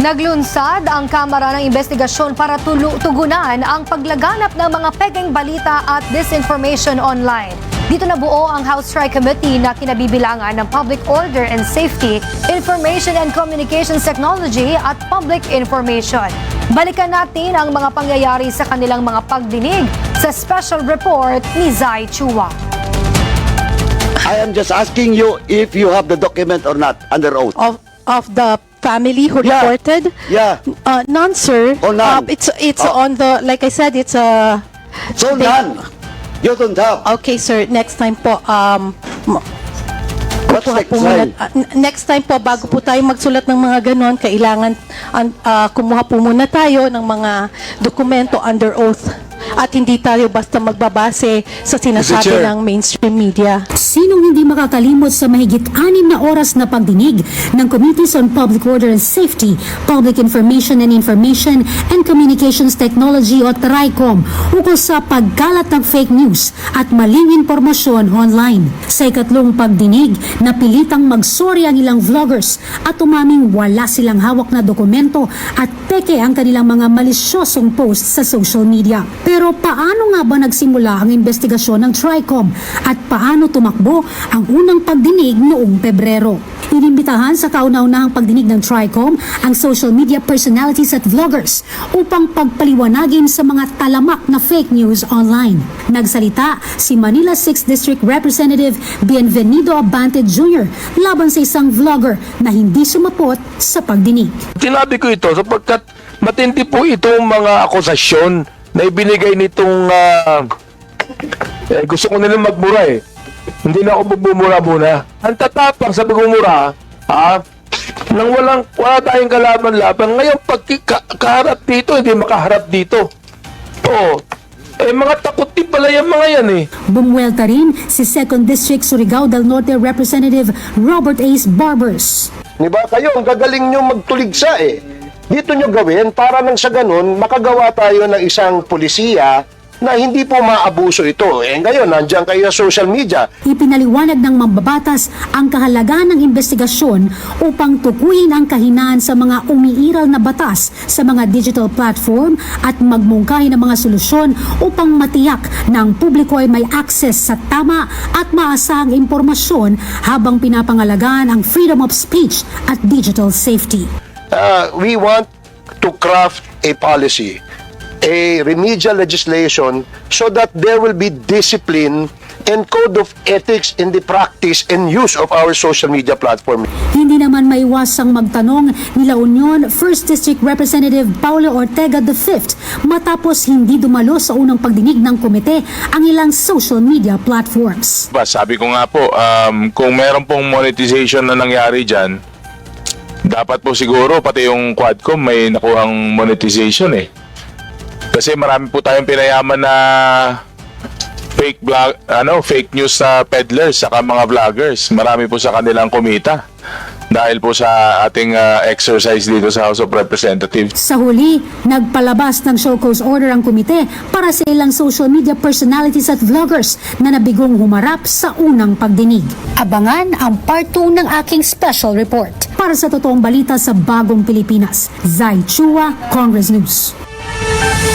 Naglunsad ang Kamara ng Investigasyon para tugunan ang paglaganap ng mga pekeng balita at disinformation online. Dito nabuo ang House Tri Committee na kinabibilangan ng Public Order and Safety, Information and Communications Technology at Public Information. Balikan natin ang mga pangyayari sa kanilang mga pagdinig sa special report ni Zai Chua. I am just asking you if you have the document or not under oath. Of the family who Yeah. reported? Yeah. None, sir. Oh, none. It's Oh. on the, like I said, it's a... So none. You don't have. Okay, sir. Next time po, What's kuha next po time? next time po, bago po tayo magsulat ng mga ganon, kailangan kumuha po muna tayo ng mga dokumento under oath. At hindi tayo basta magbabase sa sinasabi Chair. ng mainstream media. Sinong hindi makakalimot sa mahigit 6 na oras na pagdinig ng Committees on Public Order and Safety, Public Information and Communications Technology o TRICOM ukol sa pagkalat ng fake news at maling impormasyon online. Sa ikatlong pagdinig, napilitang magsorry ang ilang vloggers at umaming wala silang hawak na dokumento at peke ang kanilang mga malisyosong posts sa social media. Pero paano nga ba nagsimula ang investigasyon ng TRICOM at paano tumakbo ang unang pagdinig noong Pebrero? Inimbitahan sa kauna-unahang pagdinig ng TRICOM ang social media personalities at vloggers upang pagpaliwanagin sa mga talamak na fake news online. Nagsalita si Manila 6th District Representative Bienvenido Abante Jr. laban sa isang vlogger na hindi sumapot sa pagdinig. Sinabi ko ito sapagkat matindi po itong mga akusasyon na ibinigay nitong gusto ko nilang magmura eh. Hindi na ako magbumura muna. Ang tatapang sa pagmumura, nang wala tayong kalaban-laban. Ngayon, pag kaharap dito, hindi makaharap dito. Oo. Mga takot din pala yung mga yan eh. Bumuelta rin si 2nd District Surigao del Norte Representative Robert Ace Barbers. Diba? Kayo, ang gagaling nyo magtuligsa eh. Dito nyo gawin para nang sa ganun, makagawa tayo ng isang pulisiya na hindi po maabuso ito. Ngayon, nandiyan kayo sa social media. Ipinaliwanag ng mambabatas ang kahalagahan ng investigasyon upang tukuyin ang kahinaan sa mga umiiral na batas sa mga digital platform at magmungkahi ng mga solusyon upang matiyak na ang publiko ay may access sa tama at maasahang impormasyon habang pinapangalagaan ang freedom of speech at digital safety. We want to craft a policy, a remedial legislation so that there will be discipline and code of ethics in the practice and use of our social media platform. Hindi naman maiwasang magtanong nila Union 1st District Representative Paulo Ortega V matapos hindi dumalo sa unang pagdinig ng komite ang ilang social media platforms. Sabi ko nga po, kung meron pong monetization na nangyari dyan, dapat po siguro pati yung Quadcom may nakuhang monetization eh. Kasi marami po tayong pinayaman na fake news sa peddlers saka mga vloggers. Marami po sa kanilang kumita dahil po sa ating exercise dito sa House of Representatives. Sa huli, nagpalabas ng show cause order ang komite para sa ilang social media personalities at vloggers na nabigong humarap sa unang pagdinig. Abangan ang part 2 ng aking special report. Para sa totoong balita sa Bagong Pilipinas, Zai Chua, Congress News.